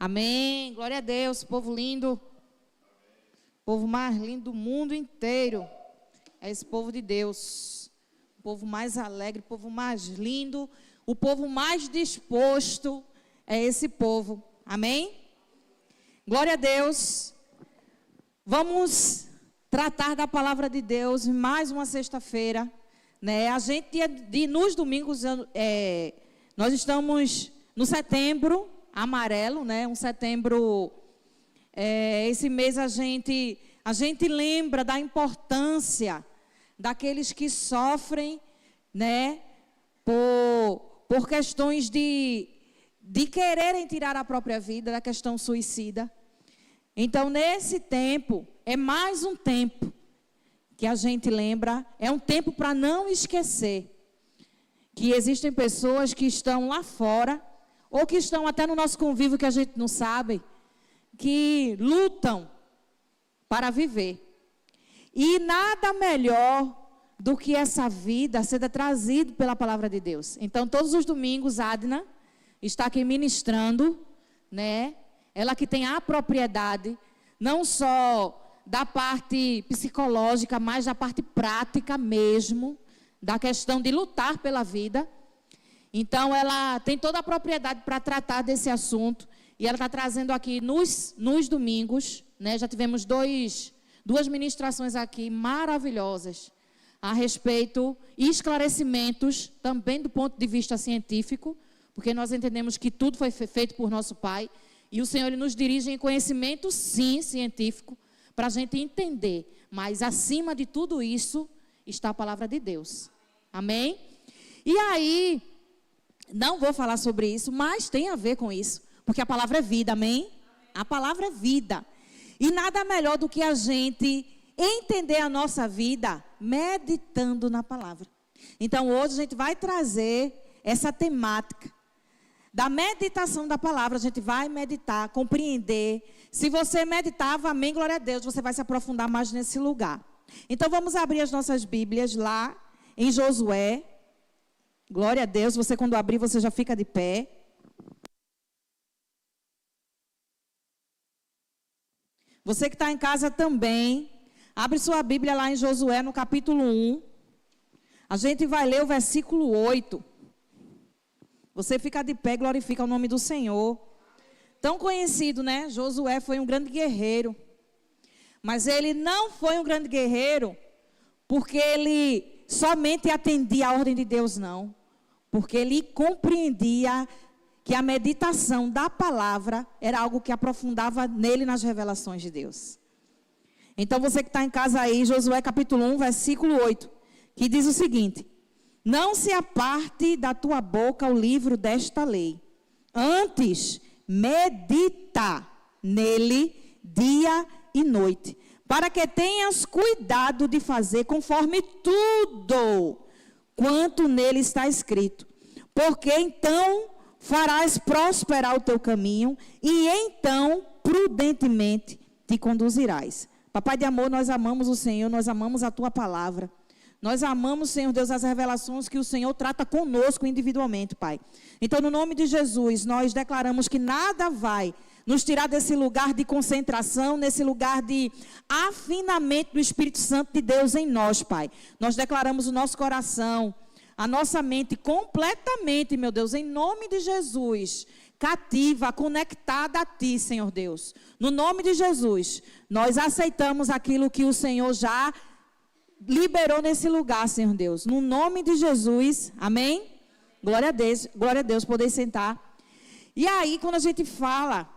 Amém. Glória a Deus, povo lindo. Povo mais lindo do mundo inteiro. É esse povo de Deus. O povo mais alegre, o povo mais lindo, o povo mais disposto. É esse povo. Amém? Glória a Deus. Vamos tratar da palavra de Deus mais uma sexta-feira. Né? A gente, nos domingos, nós estamos no setembro amarelo, né? Um setembro, esse mês a gente lembra da importância daqueles que sofrem, né? Por questões de quererem tirar a própria vida, da questão suicida. Então, nesse tempo, é mais um tempo que a gente lembra, é um tempo para não esquecer que existem pessoas que estão lá fora, ou que estão até no nosso convívio que a gente não sabe, que lutam para viver. E nada melhor do que essa vida ser trazida pela palavra de Deus. Então, todos os domingos, Adna está aqui ministrando, né? Ela que tem a propriedade, não só da parte psicológica, mas da parte prática mesmo, da questão de lutar pela vida. Então, ela tem toda a propriedade para tratar desse assunto. E ela está trazendo aqui nos domingos, né? Já tivemos duas ministrações aqui maravilhosas a respeito e esclarecimentos também do ponto de vista científico, porque nós entendemos que tudo foi feito por nosso Pai. E o Senhor ele nos dirige em conhecimento, sim, científico, para a gente entender. Mas acima de tudo isso está a palavra de Deus. Amém? E aí, não vou falar sobre isso, mas tem a ver com isso. Porque a palavra é vida, amém? A palavra é vida. E nada melhor do que a gente entender a nossa vida meditando na palavra. Então, hoje a gente vai trazer essa temática da meditação da palavra. A gente vai meditar, compreender. Se você meditava, amém, glória a Deus, você vai se aprofundar mais nesse lugar. Então, vamos abrir as nossas Bíblias lá em Josué. Glória a Deus, você quando abrir, você já fica de pé. Você que está em casa também, abre sua Bíblia lá em Josué, no capítulo 1. A gente vai ler o versículo 8. Você fica de pé, glorifica o nome do Senhor. Tão conhecido, né? Josué foi um grande guerreiro. Mas ele não foi um grande guerreiro porque ele somente atendia a ordem de Deus, não. Porque ele compreendia que a meditação da palavra era algo que aprofundava nele nas revelações de Deus. Então, você que está em casa aí, Josué capítulo 1, versículo 8, que diz o seguinte: não se aparte da tua boca o livro desta lei, antes medita nele dia e noite, para que tenhas cuidado de fazer conforme tudo quanto nele está escrito, porque então farás prosperar o teu caminho e então prudentemente te conduzirás. Papai de amor, nós amamos o Senhor, nós amamos a tua palavra. Nós amamos, Senhor Deus, as revelações que o Senhor trata conosco individualmente, Pai. Então, no nome de Jesus, nós declaramos que nada vai nos tirar desse lugar de concentração, nesse lugar de afinamento do Espírito Santo de Deus em nós, Pai. Nós declaramos o nosso coração, a nossa mente completamente, meu Deus, em nome de Jesus, cativa, conectada a Ti, Senhor Deus. No nome de Jesus, nós aceitamos aquilo que o Senhor já liberou nesse lugar, Senhor Deus. No nome de Jesus, amém? Glória a Deus, poder sentar. E aí, quando a gente fala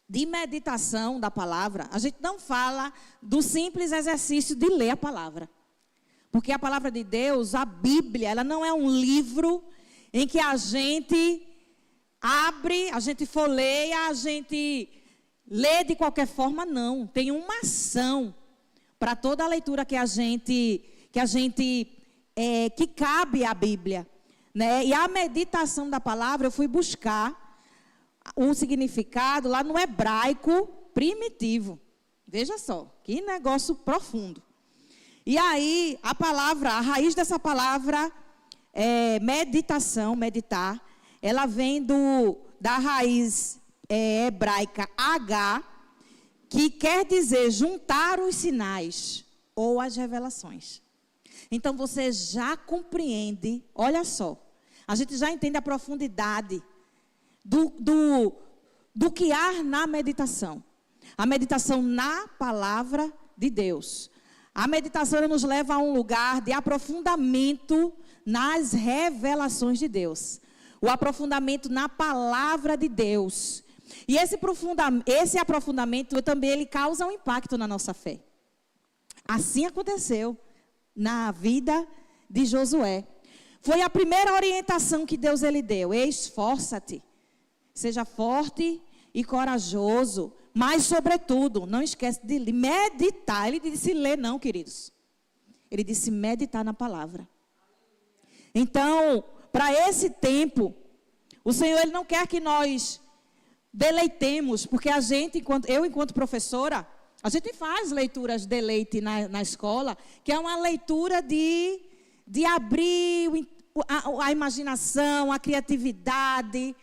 de meditação da palavra, a gente não fala do simples exercício de ler a palavra. Porque a palavra de Deus, a Bíblia, ela não é um livro em que a gente abre, a gente folheia, a gente lê de qualquer forma, não. Tem uma ação para toda a leitura que cabe à Bíblia, né? E a meditação da palavra, eu fui buscar o significado lá no hebraico primitivo. Veja só, que negócio profundo. E aí, a raiz dessa palavra é meditação, meditar. Ela vem da raiz hebraica H, que quer dizer juntar os sinais ou as revelações. Então você já compreende, olha só, a gente já entende a profundidade do que há na meditação. A meditação na palavra de Deus. A meditação nos leva a um lugar de aprofundamento nas revelações de Deus. O aprofundamento na palavra de Deus. E esse aprofundamento também ele causa um impacto na nossa fé. Assim aconteceu na vida de Josué. Foi a primeira orientação que Deus ele deu. Esforça-te, seja forte e corajoso, mas sobretudo, não esquece de meditar. Ele disse ler não, queridos. Ele disse meditar na palavra. Então, para esse tempo, o Senhor ele não quer que nós deleitemos, porque a gente, enquanto professora, a gente faz leituras de deleite na escola, que é uma leitura de abrir a imaginação, a criatividade,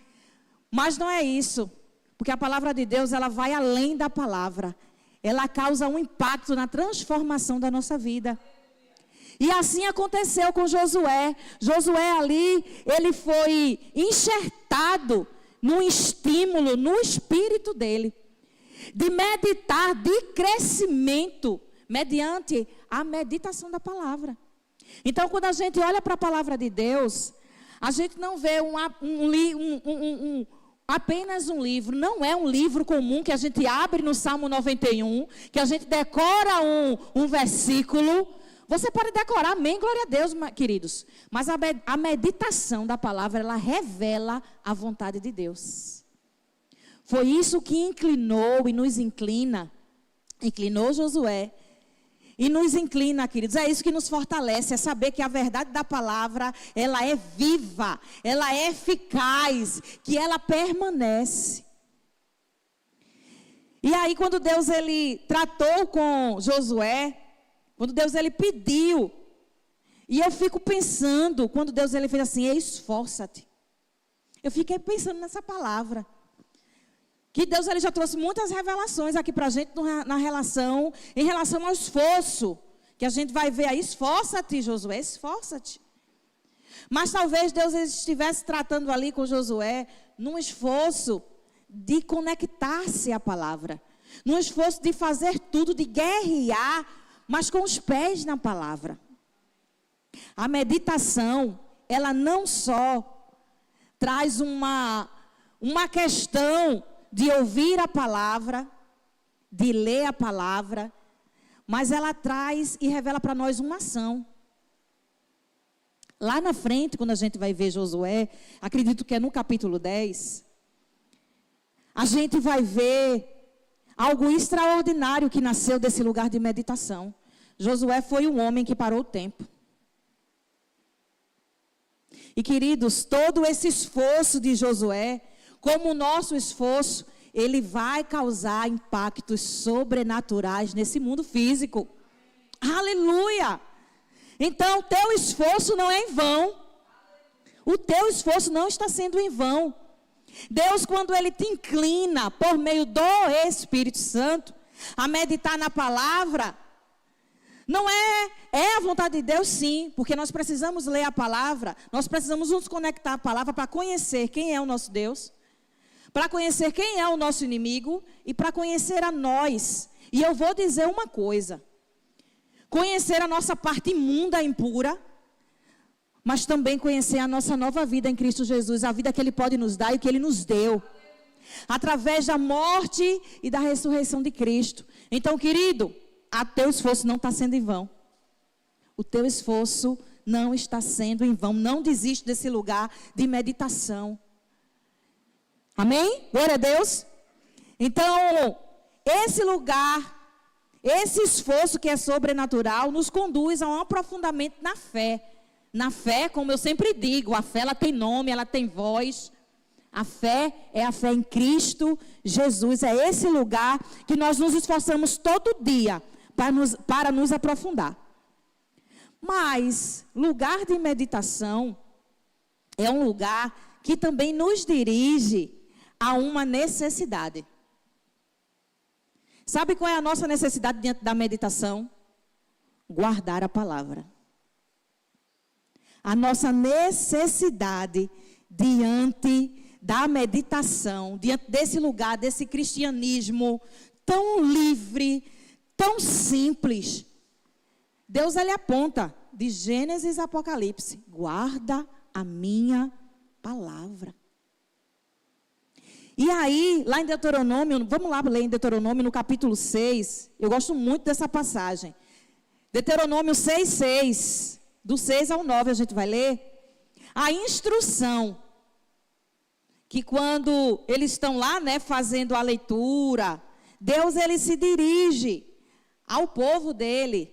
mas não é isso, porque a palavra de Deus, ela vai além da palavra, ela causa um impacto na transformação da nossa vida. E assim aconteceu com Josué. Josué ali, ele foi enxertado num estímulo, no espírito dele, de meditar, de crescimento, mediante a meditação da palavra. Então, quando a gente olha para a palavra de Deus, a gente não vê apenas um livro. Não é um livro comum que a gente abre no Salmo 91, que a gente decora um versículo. Você pode decorar, amém, glória a Deus, queridos. Mas a meditação da palavra, ela revela a vontade de Deus. Foi isso que inclinou e nos inclinou Josué. E nos inclina, queridos, é isso que nos fortalece, é saber que a verdade da palavra, ela é viva, ela é eficaz, que ela permanece. E aí quando Deus ele tratou com Josué, quando Deus ele pediu, e eu fico pensando, quando Deus ele fez assim, esforça-te. Eu fiquei pensando nessa palavra. Que Deus ele já trouxe muitas revelações aqui para a gente em relação ao esforço. Que a gente vai ver aí, esforça-te, Josué, esforça-te. Mas talvez Deus estivesse tratando ali com Josué num esforço de conectar-se à palavra. Num esforço de fazer tudo, de guerrear, mas com os pés na palavra. A meditação, ela não só traz uma questão de ouvir a palavra, de ler a palavra, mas ela traz e revela para nós uma ação. Lá na frente, quando a gente vai ver Josué, acredito que é no capítulo 10, a gente vai ver algo extraordinário que nasceu desse lugar de meditação. Josué foi um homem que parou o tempo. E queridos, todo esse esforço de Josué, como o nosso esforço, ele vai causar impactos sobrenaturais nesse mundo físico. Aleluia! Então, o teu esforço não é em vão. O teu esforço não está sendo em vão. Deus, quando ele te inclina por meio do Espírito Santo a meditar na palavra, não é a vontade de Deus, sim, porque nós precisamos ler a palavra, nós precisamos nos conectar à palavra para conhecer quem é o nosso Deus, para conhecer quem é o nosso inimigo e para conhecer a nós. E eu vou dizer uma coisa: conhecer a nossa parte imunda e impura, mas também conhecer a nossa nova vida em Cristo Jesus, a vida que Ele pode nos dar e que Ele nos deu, através da morte e da ressurreição de Cristo. Então, querido, o teu esforço não está sendo em vão. O teu esforço não está sendo em vão. Não desiste desse lugar de meditação. Amém? Glória a Deus. Então, esse lugar, esse esforço que é sobrenatural, nos conduz a um aprofundamento na fé. Na fé, como eu sempre digo, a fé ela tem nome, ela tem voz. A fé é a fé em Cristo Jesus. É esse lugar que nós nos esforçamos todo dia para nos aprofundar. Mas lugar de meditação é um lugar que também nos dirige a uma necessidade. Sabe qual é a nossa necessidade diante da meditação? Guardar a palavra. A nossa necessidade diante da meditação, diante desse lugar, desse cristianismo tão livre, tão simples. Deus, ele aponta de Gênesis a Apocalipse: guarda a minha palavra. E aí, lá em Deuteronômio, vamos lá ler em Deuteronômio, no capítulo 6, eu gosto muito dessa passagem. Deuteronômio 6:6, do 6 ao 9 a gente vai ler. A instrução, que quando eles estão lá, né, fazendo a leitura, Deus, ele se dirige ao povo dele,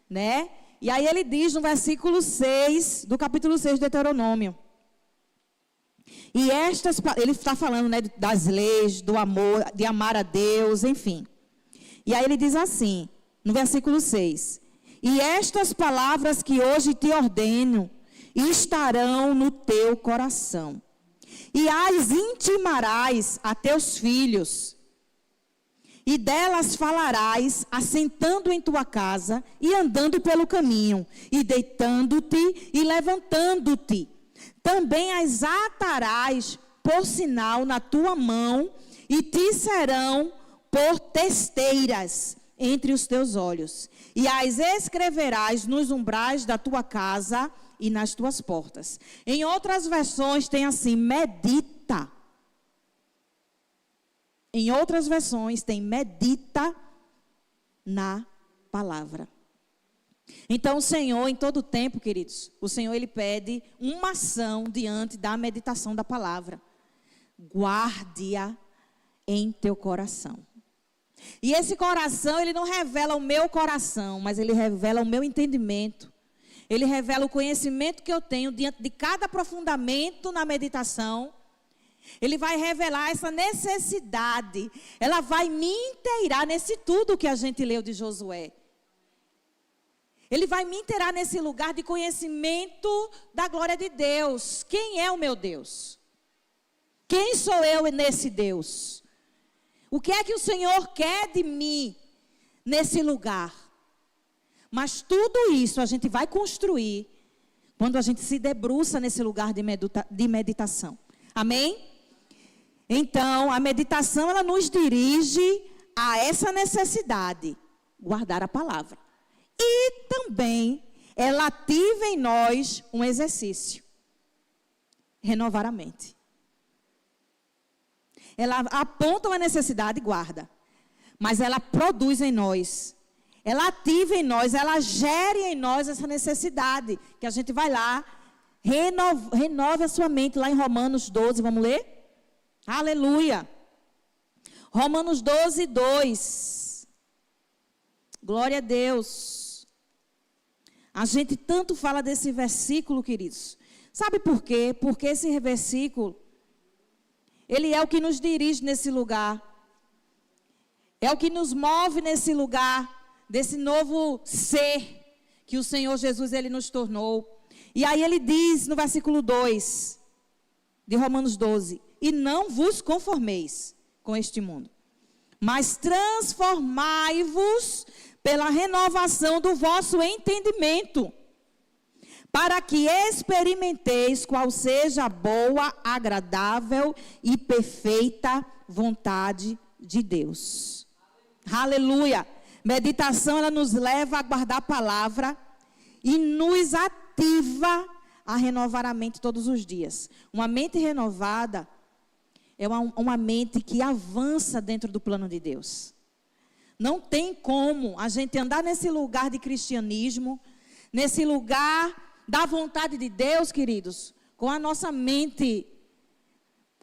né? E aí ele diz no versículo 6, do capítulo 6 de Deuteronômio. E ele está falando, né, das leis, do amor, de amar a Deus, enfim. E aí ele diz assim, no versículo 6: e estas palavras que hoje te ordeno estarão no teu coração, e as intimarás a teus filhos, e delas falarás, assentando em tua casa, e andando pelo caminho, e deitando-te e levantando-te. Também as atarás por sinal na tua mão, e te serão por testeiras entre os teus olhos. E as escreverás nos umbrais da tua casa e nas tuas portas. Em outras versões tem assim, medita. Em outras versões tem medita na palavra. Então o Senhor, em todo tempo, queridos, o Senhor, ele pede uma ação diante da meditação da palavra. Guarde-a em teu coração. E esse coração, ele não revela o meu coração, mas ele revela o meu entendimento. Ele revela o conhecimento que eu tenho diante de cada aprofundamento na meditação. Ele vai revelar essa necessidade. Ela vai me inteirar nesse tudo que a gente leu de Josué. Ele vai me inteirar nesse lugar de conhecimento da glória de Deus. Quem é o meu Deus? Quem sou eu nesse Deus? O que é que o Senhor quer de mim nesse lugar? Mas tudo isso a gente vai construir quando a gente se debruça nesse lugar de meditação. Amém? Então, a meditação, ela nos dirige a essa necessidade, guardar a palavra. E também, ela ativa em nós um exercício, renovar a mente. Ela aponta uma necessidade e guarda, mas ela produz em nós, ela ativa em nós, ela gere em nós essa necessidade, que a gente vai lá, renove a sua mente, lá em Romanos 12, vamos ler? Aleluia! Romanos 12, 2. Glória a Deus. A gente tanto fala desse versículo, queridos. Sabe por quê? Porque esse versículo, ele é o que nos dirige nesse lugar. É o que nos move nesse lugar, desse novo ser que o Senhor Jesus, ele nos tornou. E aí ele diz no versículo 2 de Romanos 12: e não vos conformeis com este mundo, mas transformai-vos pela renovação do vosso entendimento, para que experimenteis qual seja a boa, agradável e perfeita vontade de Deus. Aleluia! Meditação, ela nos leva a guardar a palavra e nos ativa a renovar a mente todos os dias. Uma mente renovada é uma mente que avança dentro do plano de Deus. Não tem como a gente andar nesse lugar de cristianismo, nesse lugar da vontade de Deus, queridos, com a nossa mente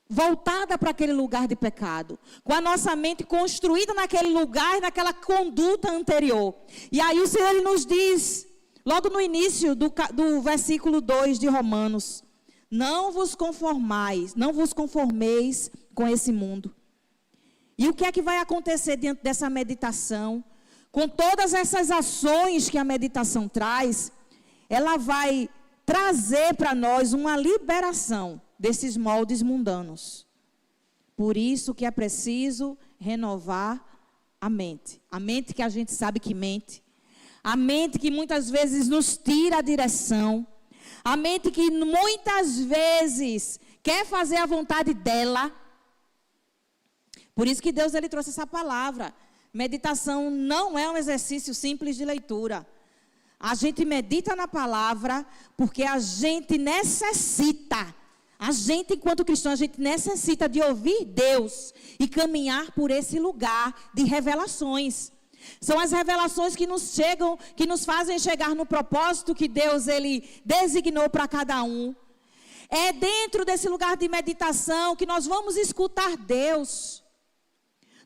voltada para aquele lugar de pecado, com a nossa mente construída naquele lugar e naquela conduta anterior. E aí o Senhor, ele nos diz, logo no início do versículo 2 de Romanos: não vos conformeis com esse mundo. E o que é que vai acontecer diante dessa meditação? Com todas essas ações que a meditação traz, ela vai trazer para nós uma liberação desses moldes mundanos. Por isso que é preciso renovar a mente. A mente que a gente sabe que mente. A mente que muitas vezes nos tira a direção. A mente que muitas vezes quer fazer a vontade dela. Por isso que Deus ele trouxe essa palavra. Meditação não é um exercício simples de leitura. A gente medita na palavra porque a gente necessita. A gente, enquanto cristão, a gente necessita de ouvir Deus e caminhar por esse lugar de revelações. São as revelações que nos chegam, que nos fazem chegar no propósito que Deus ele designou para cada um. É dentro desse lugar de meditação que nós vamos escutar Deus.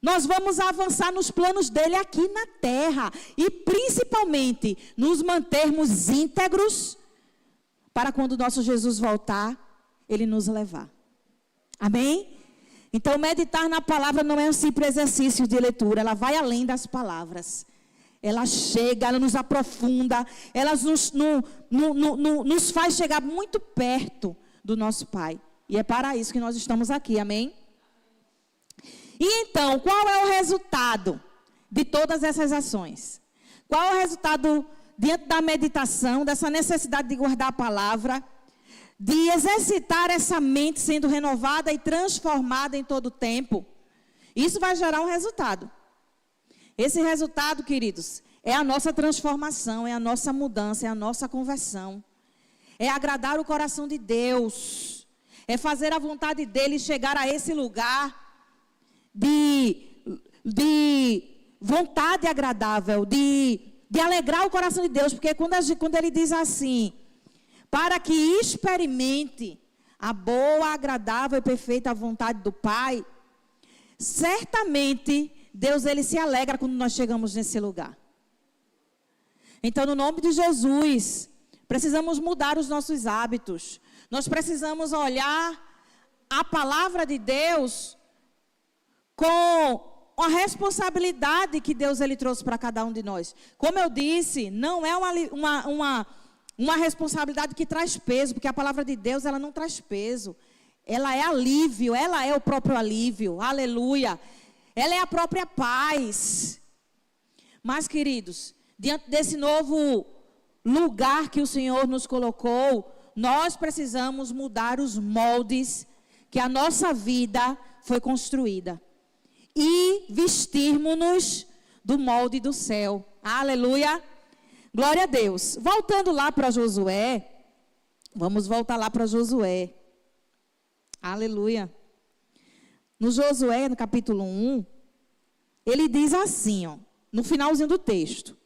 Nós vamos avançar nos planos dele aqui na terra e principalmente nos mantermos íntegros para quando o nosso Jesus voltar, ele nos levar. Amém? Então, meditar na palavra não é um simples exercício de leitura, ela vai além das palavras. Ela chega, ela nos aprofunda, ela nos faz chegar muito perto do nosso Pai. E é para isso que nós estamos aqui, amém? E então, qual é o resultado de todas essas ações? Qual é o resultado diante da meditação, dessa necessidade de guardar a palavra, de exercitar essa mente sendo renovada e transformada em todo o tempo? Isso vai gerar um resultado. Esse resultado, queridos, é a nossa transformação, é a nossa mudança, é a nossa conversão. É agradar o coração de Deus. É fazer a vontade dele chegar a esse lugar de vontade agradável, de alegrar o coração de Deus. Porque quando ele diz assim, para que experimente a boa, agradável e perfeita vontade do Pai, certamente Deus ele se alegra quando nós chegamos nesse lugar. Então, no nome de Jesus, precisamos mudar os nossos hábitos. Nós precisamos olhar a palavra de Deus com a responsabilidade que Deus ele trouxe para cada um de nós. Como eu disse, não é uma responsabilidade que traz peso, porque a palavra de Deus ela não traz peso. Ela é alívio, ela é o próprio alívio, aleluia. Ela é a própria paz. Mas, queridos, diante desse novo lugar que o Senhor nos colocou, nós precisamos mudar os moldes que a nossa vida foi construída. E vestirmos-nos do molde do céu. Aleluia. Glória a Deus. Voltando lá para Josué. Vamos voltar lá para Josué. Aleluia. No Josué, no capítulo 1, ele diz assim, ó, no finalzinho do texto.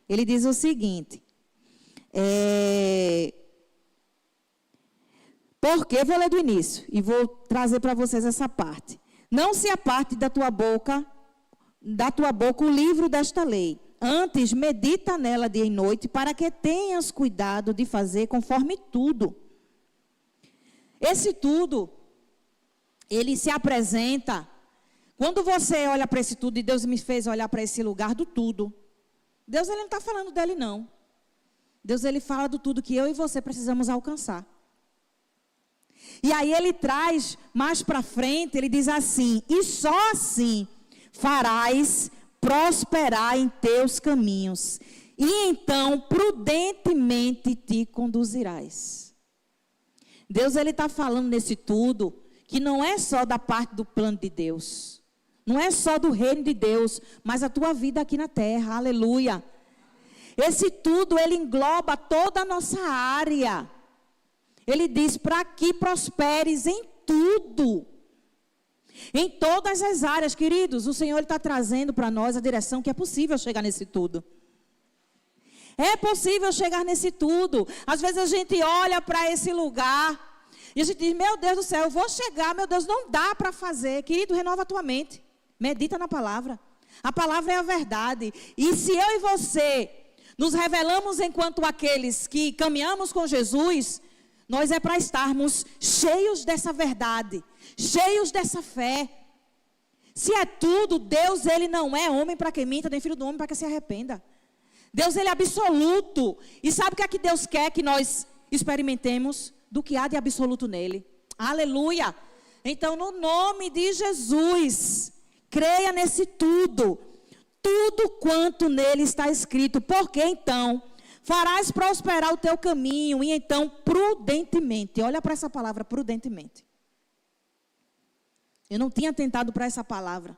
Ele diz o seguinte. Porque, vou ler do início e vou trazer para vocês essa parte. Não se aparte da tua boca o livro desta lei. Antes, medita nela dia e noite, para que tenhas cuidado de fazer conforme tudo. Esse tudo, ele se apresenta. Quando você olha para esse tudo, e Deus me fez olhar para esse lugar do tudo. Deus ele não está falando dele, não. Deus ele fala do tudo que eu e você precisamos alcançar. E aí ele traz mais para frente, ele diz assim: e só assim farás prosperar em teus caminhos, e então prudentemente te conduzirás. Deus ele está falando nesse tudo, que não é só da parte do plano de Deus, não é só do reino de Deus, mas a tua vida aqui na terra, aleluia. Esse tudo ele engloba toda a nossa área. Ele diz para que prosperes em tudo. Em todas as áreas, queridos, o Senhor está trazendo para nós a direção que é possível chegar nesse tudo. É possível chegar nesse tudo. Às vezes a gente olha para esse lugar e a gente diz, meu Deus do céu, eu vou chegar, meu Deus, não dá para fazer. Querido, renova a tua mente. Medita na palavra. A palavra é a verdade. E se eu e você nos revelamos enquanto aqueles que caminhamos com Jesus, nós é para estarmos cheios dessa verdade, cheios dessa fé. Se é tudo, Deus ele não é homem para que minta, nem filho do homem para que se arrependa. Deus ele é absoluto. E sabe o que é que Deus quer que nós experimentemos? Do que há de absoluto nele. Aleluia. Então, no nome de Jesus, creia nesse tudo. Tudo quanto nele está escrito. Porque então farás prosperar o teu caminho. E então prudentemente. Olha para essa palavra, prudentemente. Eu não tinha atentado para essa palavra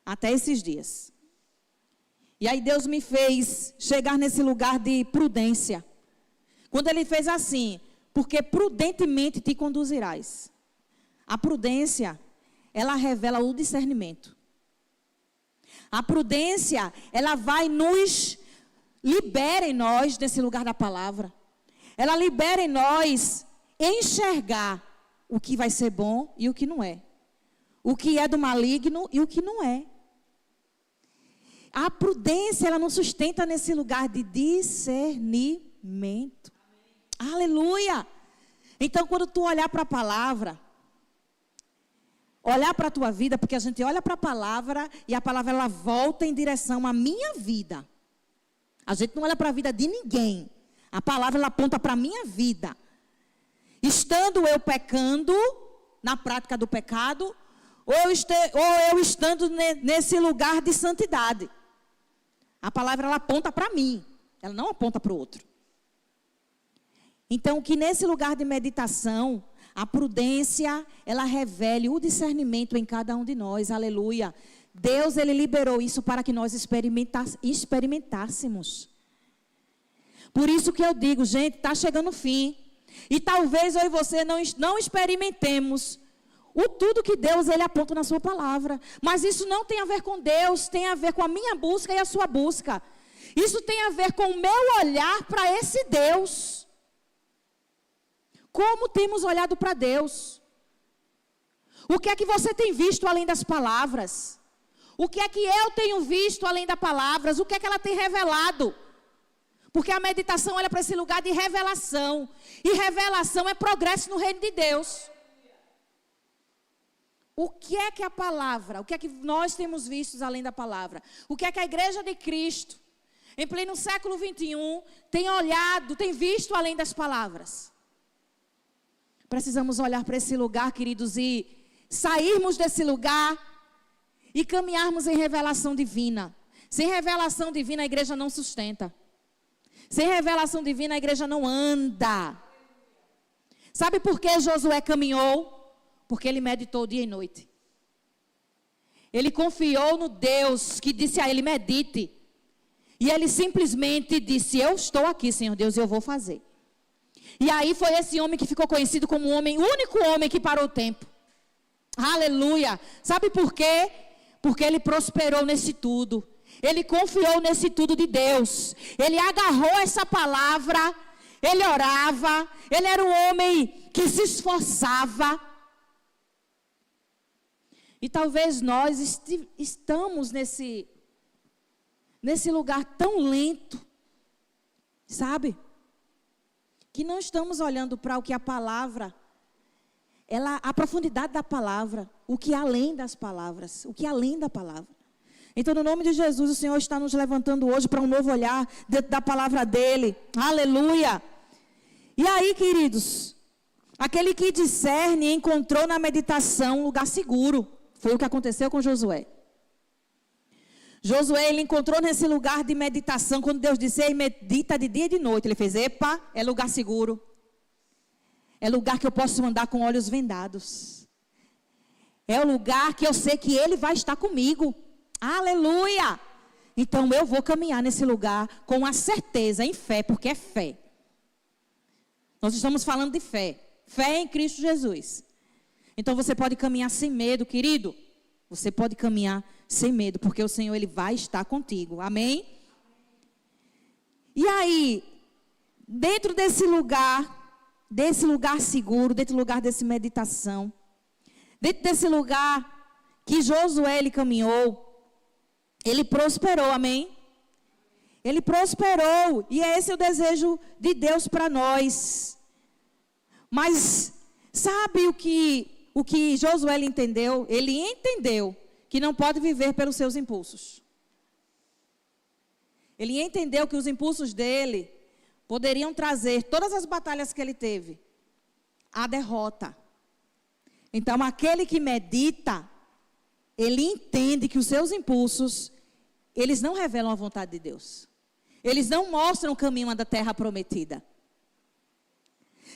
até esses dias. E aí Deus me fez chegar nesse lugar de prudência. Quando Ele fez assim, porque prudentemente te conduzirás. A prudência, ela revela o discernimento. A prudência, ela vai nos libera em nós desse lugar da palavra. Ela libera em nós enxergar o que vai ser bom e o que não é. O que é do maligno e o que não é. A prudência, ela nos sustenta nesse lugar de discernimento. Amém. Aleluia! Então, quando tu olhar para a palavra, olhar para a tua vida, porque a gente olha para a palavra e a palavra ela volta em direção à minha vida. A gente não olha para a vida de ninguém. A palavra ela aponta para a minha vida. Estando eu pecando, na prática do pecado, ou eu estando nesse lugar de santidade. A palavra ela aponta para mim, ela não aponta para o outro. Então, que nesse lugar de meditação, a prudência, ela revele o discernimento em cada um de nós, aleluia. Deus, Ele liberou isso para que nós experimentássemos. Por isso que eu digo, gente, está chegando o fim. E talvez eu e você não experimentemos o tudo que Deus Ele aponta na sua palavra. Mas isso não tem a ver com Deus, tem a ver com a minha busca e a sua busca. Isso tem a ver com o meu olhar para esse Deus. Como temos olhado para Deus? O que é que você tem visto além das palavras? O que é que eu tenho visto além das palavras? O que é que ela tem revelado? Porque a meditação olha para esse lugar de revelação. E revelação é progresso no reino de Deus. O que é que a palavra, o que é que nós temos visto além da palavra? O que é que a igreja de Cristo, em pleno século 21, tem olhado, tem visto além das palavras? Precisamos olhar para esse lugar, queridos, e sairmos desse lugar e caminharmos em revelação divina. Sem revelação divina, a igreja não sustenta. Sem revelação divina, a igreja não anda. Sabe por que Josué caminhou? Porque ele meditou dia e noite. Ele confiou no Deus que disse a ele, medite. E ele simplesmente disse, eu estou aqui, Senhor Deus, e eu vou fazer. E aí foi esse homem que ficou conhecido como o único homem que parou o tempo. Aleluia. Sabe por quê? Porque ele prosperou nesse tudo. Ele confiou nesse tudo de Deus. Ele agarrou essa palavra. Ele orava. Ele era um homem que se esforçava. E talvez nós estamos nesse lugar tão lento, sabe? Que não estamos olhando para o que a palavra, a profundidade da palavra, o que é além das palavras, o que é além da palavra. Então, no nome de Jesus, o Senhor está nos levantando hoje para um novo olhar dentro da palavra dEle. Aleluia! E aí, queridos, aquele que discerne encontrou na meditação um lugar seguro. Foi o que aconteceu com Josué. Josué, ele encontrou nesse lugar de meditação, quando Deus disse, ei, medita de dia e de noite. Ele fez, epa, é lugar seguro. É lugar que eu posso andar com olhos vendados. É o lugar que eu sei que Ele vai estar comigo. Aleluia! Então eu vou caminhar nesse lugar com a certeza, em fé, porque é fé. Nós estamos falando de fé. Fé em Cristo Jesus. Então você pode caminhar sem medo, querido. Você pode caminhar sem medo, porque o Senhor Ele vai estar contigo. Amém? E aí, dentro desse lugar seguro, dentro do lugar dessa meditação, dentro desse lugar que Josué ele caminhou, ele prosperou, amém? Ele prosperou, e esse é o desejo de Deus para nós. Mas sabe o que Josué ele entendeu? Ele entendeu que não pode viver pelos seus impulsos. Ele entendeu que os impulsos dele poderiam trazer todas as batalhas que ele teve, a derrota. Então, aquele que medita, ele entende que os seus impulsos, eles não revelam a vontade de Deus. Eles não mostram o caminho da terra prometida.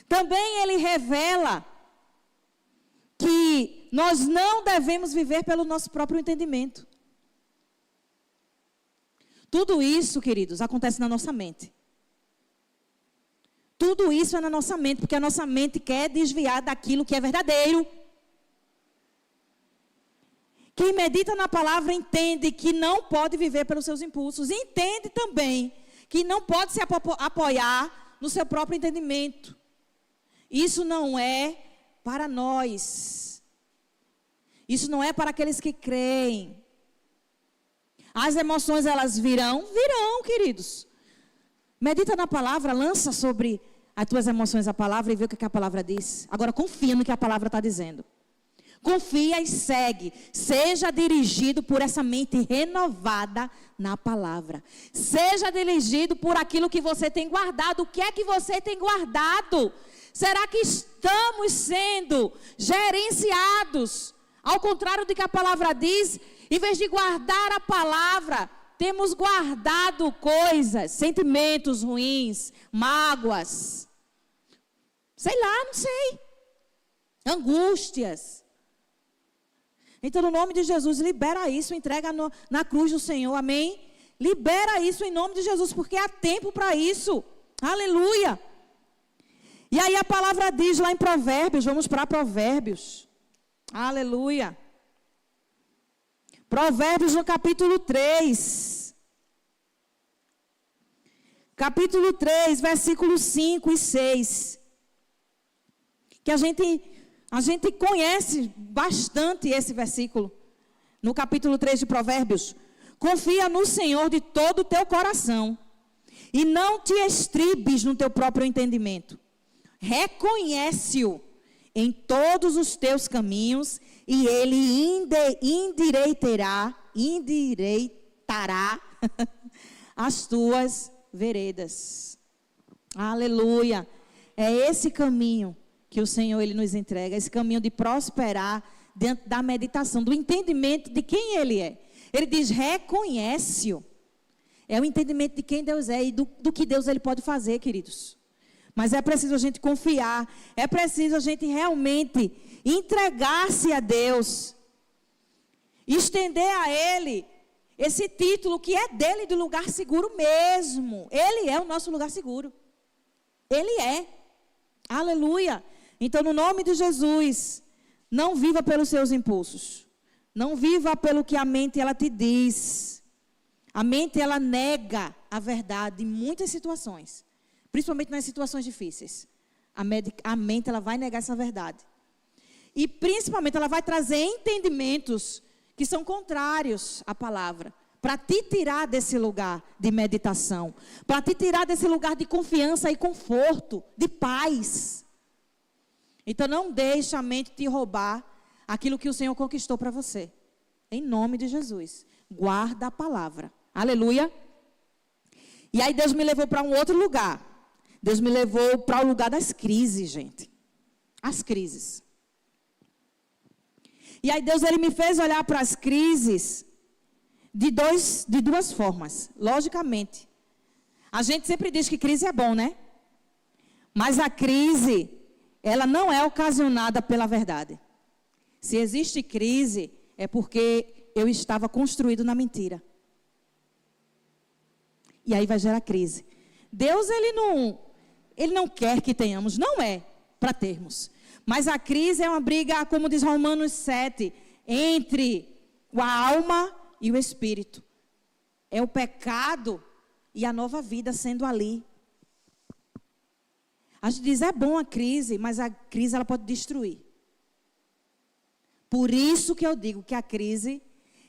Também ele revela que nós não devemos viver pelo nosso próprio entendimento. Tudo isso, queridos, acontece na nossa mente. Tudo isso é na nossa mente, porque a nossa mente quer desviar daquilo que é verdadeiro. Quem medita na palavra entende que não pode viver pelos seus impulsos. Entende também que não pode se apoiar no seu próprio entendimento. Isso não é para nós. Isso não é para aqueles que creem. As emoções, elas virão? Virão, queridos. Medita na palavra, lança sobre as tuas emoções a palavra e vê o que a palavra diz. Agora, confia no que a palavra está dizendo. Confia e segue. Seja dirigido por essa mente renovada na palavra. Seja dirigido por aquilo que você tem guardado. O que é que você tem guardado? Será que estamos sendo gerenciados? Ao contrário do que a palavra diz, em vez de guardar a palavra, temos guardado coisas, sentimentos ruins, mágoas. Sei lá, não sei. Angústias. Então, no nome de Jesus, libera isso, entrega na cruz do Senhor, amém? Libera isso em nome de Jesus, porque há tempo para isso. Aleluia. E aí a palavra diz lá em Provérbios, vamos para Provérbios. Aleluia. Provérbios no capítulo 3. Capítulo 3, versículos 5 e 6. Que a gente conhece bastante esse versículo. No capítulo 3 de Provérbios. Confia no Senhor de todo o teu coração. E não te estribes no teu próprio entendimento. Reconhece-o em todos os teus caminhos e ele endireitará as tuas veredas. Aleluia. É esse caminho que o Senhor ele nos entrega, esse caminho de prosperar dentro da meditação, do entendimento de quem Ele é. Ele diz, reconhece-o. É o entendimento de quem Deus é e do que Deus ele pode fazer, queridos. Mas é preciso a gente confiar, é preciso a gente realmente entregar-se a Deus, estender a Ele esse título que é dele de lugar seguro mesmo. Ele é o nosso lugar seguro. Ele é. Aleluia. Então, no nome de Jesus, não viva pelos seus impulsos. Não viva pelo que a mente ela te diz. A mente ela nega a verdade em muitas situações. Principalmente nas situações difíceis. A mente ela vai negar essa verdade. E principalmente ela vai trazer entendimentos que são contrários à palavra. Para te tirar desse lugar de meditação. Para te tirar desse lugar de confiança e conforto, de paz. Então não deixe a mente te roubar aquilo que o Senhor conquistou para você. Em nome de Jesus. Guarda a palavra. Aleluia. E aí Deus me levou para um outro lugar. Deus me levou para o lugar das crises, gente. As crises. E aí Deus ele me fez olhar para as crises de duas formas. Logicamente. A gente sempre diz que crise é bom, né? Mas a crise, ela não é ocasionada pela verdade. Se existe crise, é porque eu estava construído na mentira. E aí vai gerar crise. Deus, ele não quer que tenhamos, não é para termos. Mas a crise é uma briga, como diz Romanos 7, entre a alma e o espírito. É o pecado e a nova vida sendo ali. A gente diz, é bom a crise, mas a crise ela pode destruir. Por isso que eu digo que a crise,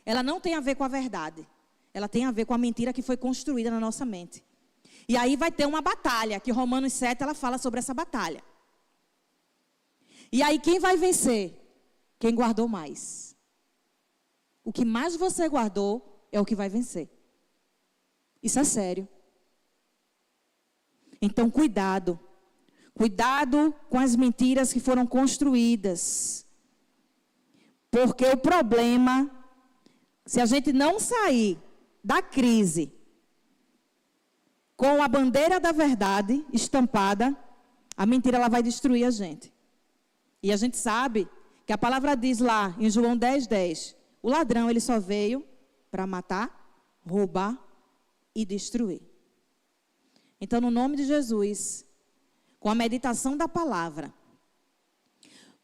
ela não tem a ver com a verdade. Ela tem a ver com a mentira que foi construída na nossa mente. E aí vai ter uma batalha, que Romanos 7, ela fala sobre essa batalha. E aí quem vai vencer? Quem guardou mais. O que mais você guardou é o que vai vencer. Isso é sério. Então cuidado. Cuidado com as mentiras que foram construídas Porque o problema, se a gente não sair da crise com a bandeira da verdade estampada, a mentira ela vai destruir a gente. E a gente sabe que a palavra diz lá em João 10:10, o ladrão ele só veio para matar, roubar e destruir. Então, no nome de Jesus, com a meditação da palavra,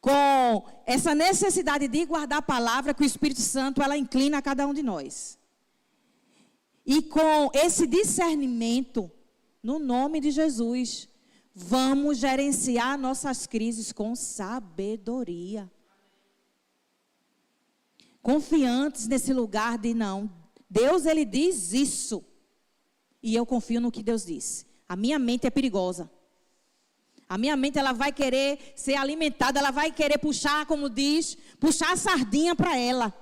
com essa necessidade de guardar a palavra que o Espírito Santo ela inclina a cada um de nós. E com esse discernimento, no nome de Jesus, vamos gerenciar nossas crises com sabedoria. Confiantes nesse lugar de não, Deus ele diz isso. E eu confio no que Deus diz. A minha mente é perigosa. A minha mente ela vai querer ser alimentada, ela vai querer puxar, como diz, puxar a sardinha para ela.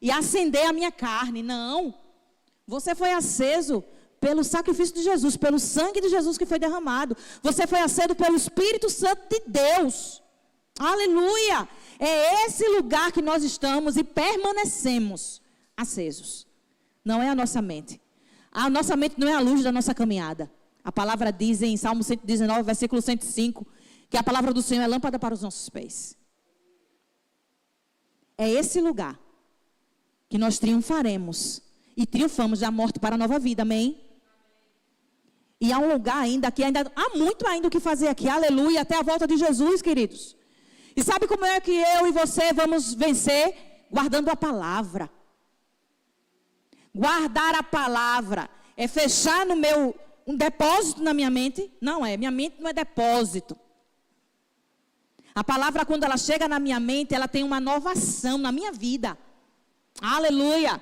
E acender a minha carne. Não. Você foi aceso pelo sacrifício de Jesus, pelo sangue de Jesus que foi derramado. Você foi aceso pelo Espírito Santo de Deus. Aleluia! É esse lugar que nós estamos e permanecemos acesos. Não é a nossa mente. A nossa mente não é a luz da nossa caminhada. A palavra diz em Salmo 119, versículo 105, que a palavra do Senhor é lâmpada para os nossos pés. É esse lugar que nós triunfaremos. E triunfamos da morte para a nova vida, amém? E há um lugar ainda que há muito ainda o que fazer aqui, aleluia, até a volta de Jesus, queridos. E sabe como é que eu e você vamos vencer? Guardando a palavra. Guardar a palavra é fechar no meu um depósito na minha mente? Não é, minha mente não é depósito. A palavra quando ela chega na minha mente, ela tem uma nova ação na minha vida. Aleluia.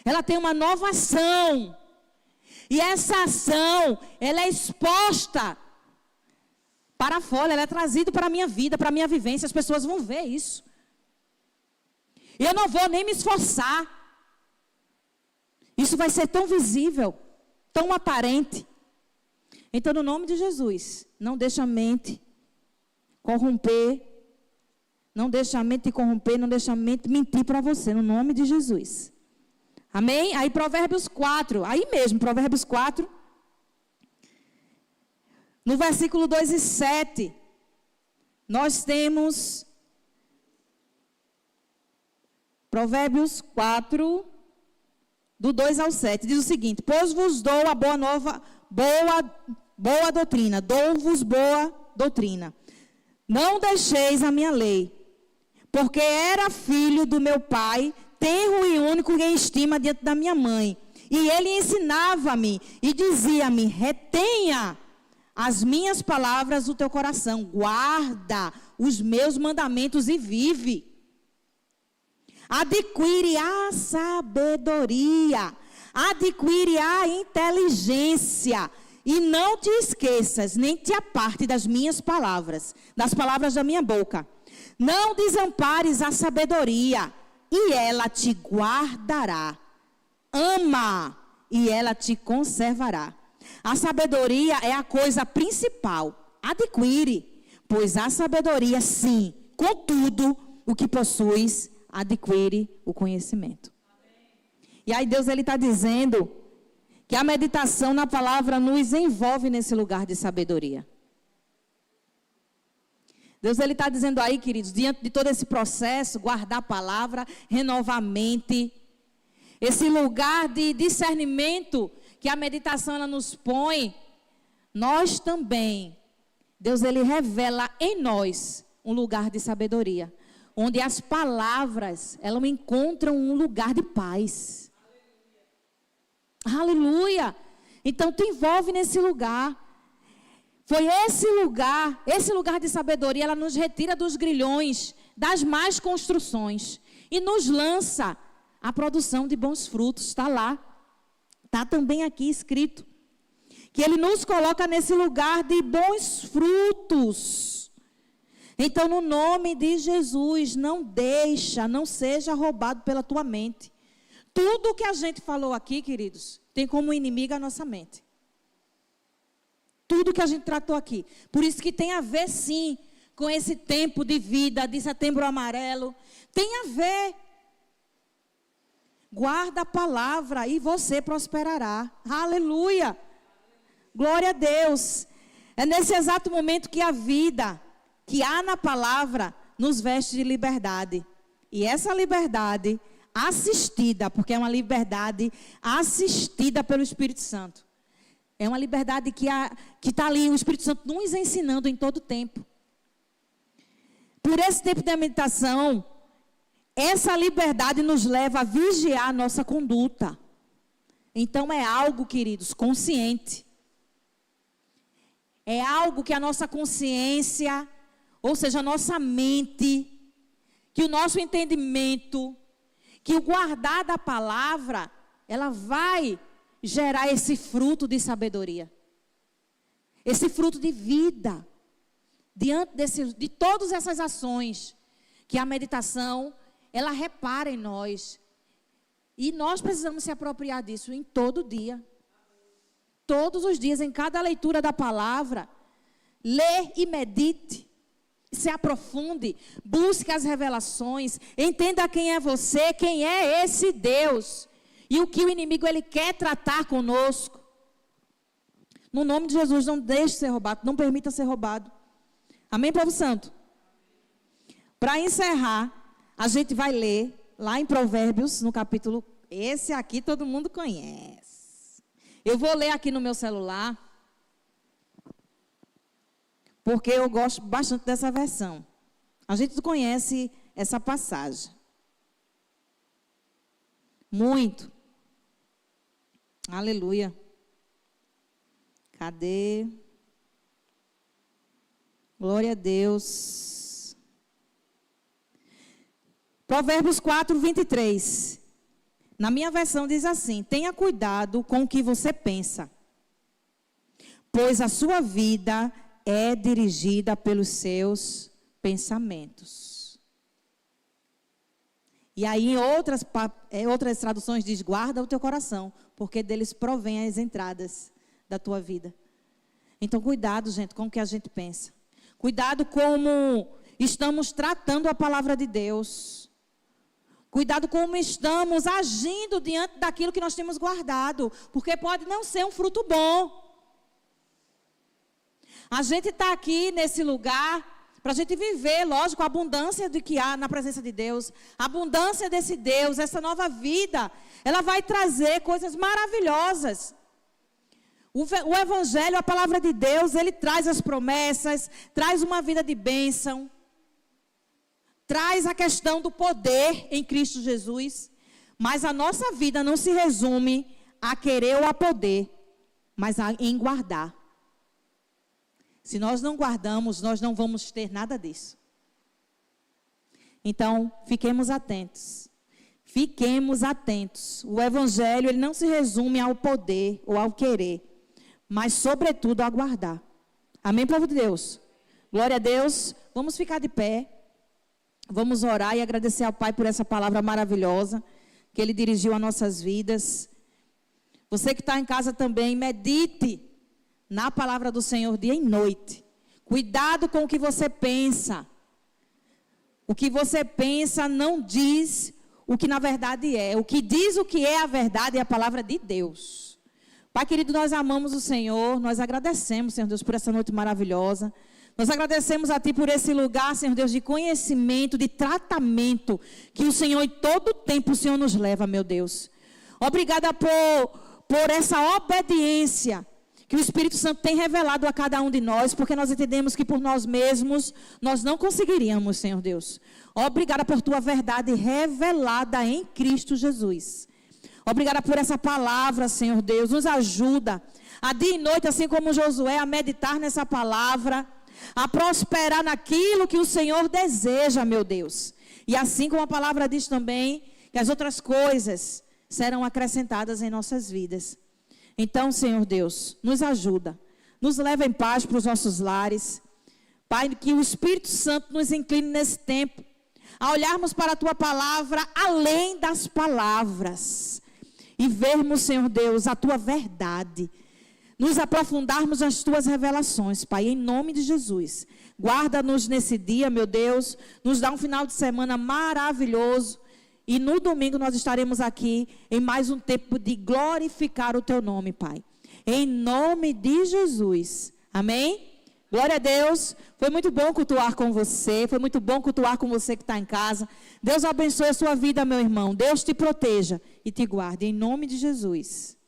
Ela tem uma nova ação. E essa ação, ela é exposta para fora, ela é trazida para a minha vida, para a minha vivência. As pessoas vão ver isso. Eu não vou nem me esforçar. Isso vai ser tão visível, tão aparente. Então, no nome de Jesus, não deixe a mente corromper. Não deixe a mente te corromper, não deixe a mente mentir para você, no nome de Jesus. Amém? Aí Provérbios 4, aí mesmo, Provérbios 4, no versículo 2 e 7, nós temos Provérbios 4, do 2 ao 7, diz o seguinte: pois vos dou a boa doutrina, dou-vos boa doutrina. Não deixeis a minha lei, porque era filho do meu pai, tenro e único em estima diante da minha mãe. E ele ensinava-me e dizia-me: retenha as minhas palavras do teu coração, guarda os meus mandamentos e vive. Adquire a sabedoria, adquire a inteligência, e não te esqueças, nem te aparte das minhas palavras, das palavras da minha boca. Não desampares a sabedoria, e ela te guardará. Ama, e ela te conservará. A sabedoria é a coisa principal. Adquire, pois a sabedoria, sim, contudo, o que possuis, adquire o conhecimento. E aí Deus ele está dizendo que a meditação na palavra nos envolve nesse lugar de sabedoria. Deus ele está dizendo aí, queridos, diante de todo esse processo, guardar a palavra, renovar a mente, esse lugar de discernimento que a meditação ela nos põe, nós também, Deus ele revela em nós um lugar de sabedoria, onde as palavras, elas encontram um lugar de paz. Aleluia! Então, te envolve nesse lugar. Foi esse lugar de sabedoria, ela nos retira dos grilhões, das más construções, e nos lança a produção de bons frutos. Está lá, está também aqui escrito, que ele nos coloca nesse lugar de bons frutos. Então, no nome de Jesus, não seja roubado pela tua mente. Tudo que a gente falou aqui, queridos, tem como inimigo a nossa mente. Tudo que a gente tratou aqui. Por isso que tem a ver, sim, com esse tempo de vida de Setembro Amarelo. Tem a ver. Guarda a palavra e você prosperará. Aleluia. Glória a Deus. É nesse exato momento que a vida que há na palavra nos veste de liberdade. E essa liberdade assistida, porque é uma liberdade assistida pelo Espírito Santo. É uma liberdade que está ali, o Espírito Santo nos ensinando em todo o tempo. Por esse tempo de meditação, essa liberdade nos leva a vigiar a nossa conduta. Então é algo, queridos, consciente. É algo que a nossa consciência, ou seja, a nossa mente, que o nosso entendimento, que o guardar da palavra, ela vai gerar esse fruto de sabedoria. Esse fruto de vida. Diante de todas essas ações que a meditação, ela repara em nós. E nós precisamos se apropriar disso em todo dia. Todos os dias, em cada leitura da palavra, lê e medite. Se aprofunde, busque as revelações, entenda quem é você, quem é esse Deus. E o que o inimigo ele quer tratar conosco. No nome de Jesus, não deixe ser roubado, não permita ser roubado. Amém, povo santo? Para encerrar, a gente vai ler lá em Provérbios, no capítulo, esse aqui todo mundo conhece. Eu vou ler aqui no meu celular, porque eu gosto bastante dessa versão. A gente conhece essa passagem. Muito. Aleluia. Cadê? Glória a Deus. Provérbios 4, 23. Na minha versão diz assim: tenha cuidado com o que você pensa, pois a sua vida é dirigida pelos seus pensamentos. E aí em outras traduções diz: guarda o teu coração, porque deles provém as entradas da tua vida. Então cuidado, gente, com o que a gente pensa. Cuidado como estamos tratando a palavra de Deus. Cuidado como estamos agindo diante daquilo que nós temos guardado, porque pode não ser um fruto bom. A gente está aqui nesse lugar para a gente viver, lógico, a abundância de que há na presença de Deus. A abundância desse Deus, essa nova vida, ela vai trazer coisas maravilhosas. O Evangelho, a palavra de Deus, ele traz as promessas, traz uma vida de bênção, traz a questão do poder em Cristo Jesus. Mas a nossa vida não se resume a querer ou a poder, mas em guardar. Se nós não guardamos, nós não vamos ter nada disso. Então, fiquemos atentos. Fiquemos atentos. O Evangelho, ele não se resume ao poder ou ao querer, mas, sobretudo, a guardar. Amém, povo de Deus? Glória a Deus. Vamos ficar de pé. Vamos orar e agradecer ao Pai por essa palavra maravilhosa que Ele dirigiu a nossas vidas. Você que está em casa também, medite na palavra do Senhor dia e noite. Cuidado com o que você pensa. O que você pensa não diz o que na verdade é. O que diz o que é a verdade é a palavra de Deus. Pai querido, nós amamos o Senhor, nós agradecemos, Senhor Deus, por essa noite maravilhosa. Nós agradecemos a Ti por esse lugar, Senhor Deus, de conhecimento, de tratamento, que o Senhor, em todo tempo, o Senhor nos leva, meu Deus. Obrigada por essa obediência que o Espírito Santo tem revelado a cada um de nós, porque nós entendemos que por nós mesmos, nós não conseguiríamos, Senhor Deus. Obrigada por Tua verdade revelada em Cristo Jesus. Obrigada por essa palavra, Senhor Deus. Nos ajuda a dia e noite, assim como Josué, a meditar nessa palavra, a prosperar naquilo que o Senhor deseja, meu Deus. E assim como a palavra diz também, que as outras coisas serão acrescentadas em nossas vidas. Então, Senhor Deus, nos ajuda. Nos leva em paz para os nossos lares. Pai, que o Espírito Santo nos incline nesse tempo a olharmos para a Tua palavra além das palavras. E vermos, Senhor Deus, a Tua verdade. nos aprofundarmos nas tuas revelações, Pai, em nome de Jesus. Guarda-nos nesse dia, meu Deus, nos dá um final de semana maravilhoso. E no domingo nós estaremos aqui em mais um tempo de glorificar o teu nome, Pai. Em nome de Jesus. Amém? Glória a Deus. Foi muito bom cultuar com você. Foi muito bom cultuar com você que está em casa. Deus abençoe a sua vida, meu irmão. Deus te proteja e te guarde. Em nome de Jesus.